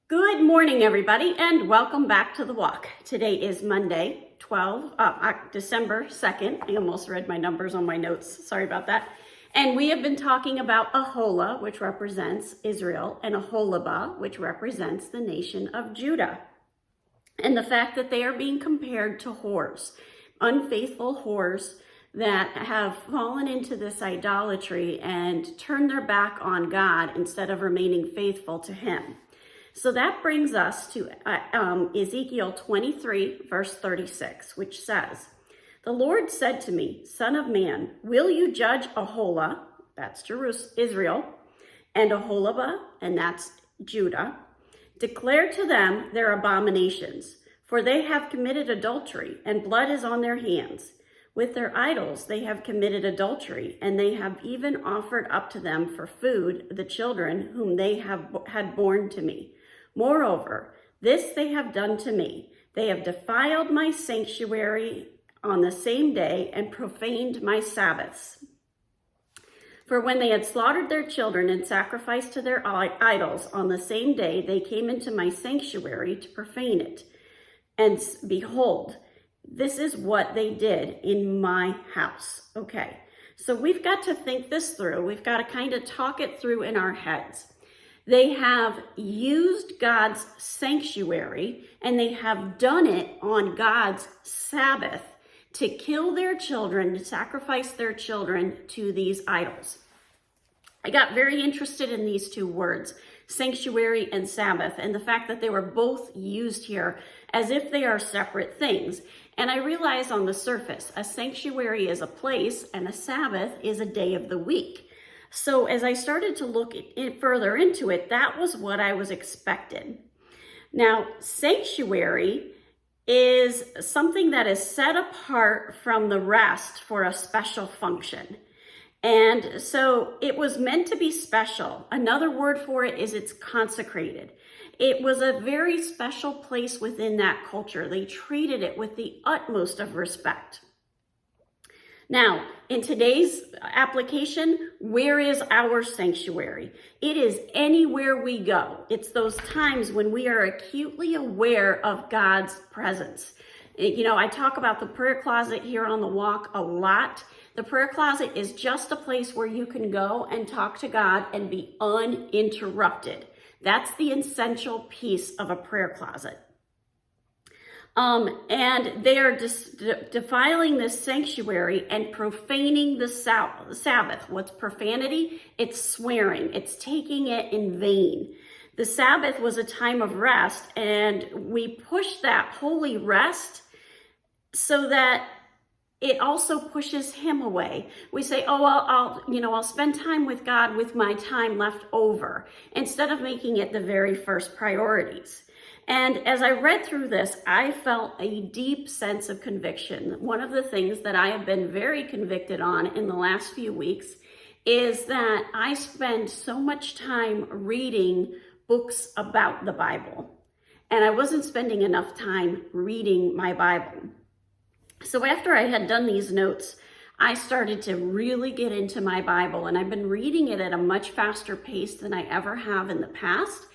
Good morning, everybody, and welcome back to the walk. Today is Monday, December 2nd. I almost read my numbers on my notes. Sorry about that. And we have been talking about Aholah, which represents Israel, and Aholibah, which represents the nation of Judah. And the fact that they are being compared to whores, unfaithful whores that have fallen into this idolatry and turned their back on God instead of remaining faithful to Him. So that brings us to Ezekiel 23, verse 36, which says, "The Lord said to me, Son of man, will you judge Aholah," that's Israel, "and Aholibah," and that's Judah, "declare to them their abominations, for they have committed adultery, and blood is on their hands. With their idols they have committed adultery, and they have even offered up to them for food the children whom they had borne to me. Moreover, this they have done to me. They have defiled my sanctuary on the same day and profaned my Sabbaths. For when they had slaughtered their children and sacrificed to their idols on the same day, they came into my sanctuary to profane it. And behold, this is what they did in my house." Okay, so we've got to think this through. We've got to kind of talk it through in our heads. They have used God's sanctuary, and they have done it on God's Sabbath to kill their children, to sacrifice their children to these idols. I got very interested in these two words, sanctuary and Sabbath, and the fact that they were both used here as if they are separate things. And I realized on the surface, a sanctuary is a place and a Sabbath is a day of the week. So as I started to look further into it, that was what I was expecting. Now, sanctuary is something that is set apart from the rest for a special function. And so it was meant to be special. Another word for it is it's consecrated. It was a very special place within that culture. They treated it with the utmost of respect. Now, in today's application, where is our sanctuary? It is anywhere we go. It's those times when we are acutely aware of God's presence. You know, I talk about the prayer closet here on the walk a lot. The prayer closet is just a place where you can go and talk to God and be uninterrupted. That's the essential piece of a prayer closet. And they are defiling this sanctuary and profaning the Sabbath. What's profanity? It's swearing. It's taking it in vain. The Sabbath was a time of rest, and we push that holy rest so that it also pushes Him away. We say, "Oh, I'll spend time with God with my time left over," instead of making it the very first priorities. And as I read through this, I felt a deep sense of conviction. One of the things that I have been very convicted on in the last few weeks is that I spend so much time reading books about the Bible, and I wasn't spending enough time reading my Bible. So after I had done these notes, I started to really get into my Bible, and I've been reading it at a much faster pace than I ever have in the past.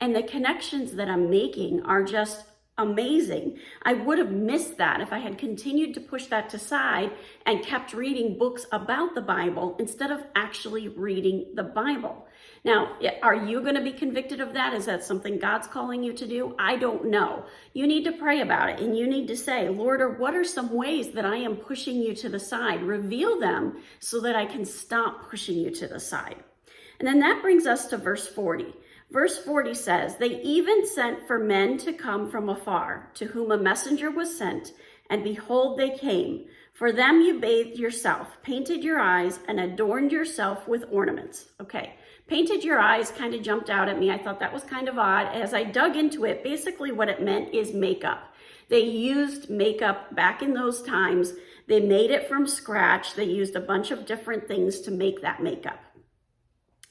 And the connections that I'm making are just amazing. I would have missed that if I had continued to push that aside and kept reading books about the Bible instead of actually reading the Bible. Now, are you going to be convicted of that? Is that something God's calling you to do? I don't know. You need to pray about it, and you need to say, "Lord, what are some ways that I am pushing you to the side? Reveal them so that I can stop pushing you to the side." And then that brings us to verse 40. Verse 40 says, "They even sent for men to come from afar, to whom a messenger was sent, and behold, they came. For them you bathed yourself, painted your eyes, and adorned yourself with ornaments." Okay, painted your eyes kind of jumped out at me. I thought that was kind of odd. As I dug into it, basically what it meant is makeup. They used makeup back in those times. They made it from scratch. They used a bunch of different things to make that makeup.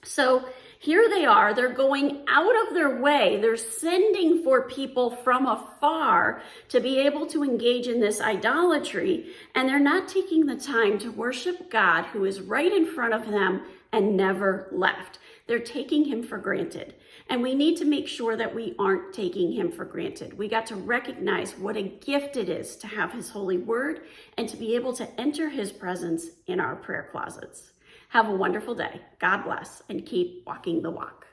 So here they are, they're going out of their way. They're sending for people from afar to be able to engage in this idolatry, and they're not taking the time to worship God, who is right in front of them and never left. They're taking Him for granted. And we need to make sure that we aren't taking him for granted. We got to recognize what a gift it is to have his holy word and to be able to enter his presence in our prayer closets. Have a wonderful day. God bless, and keep walking the walk.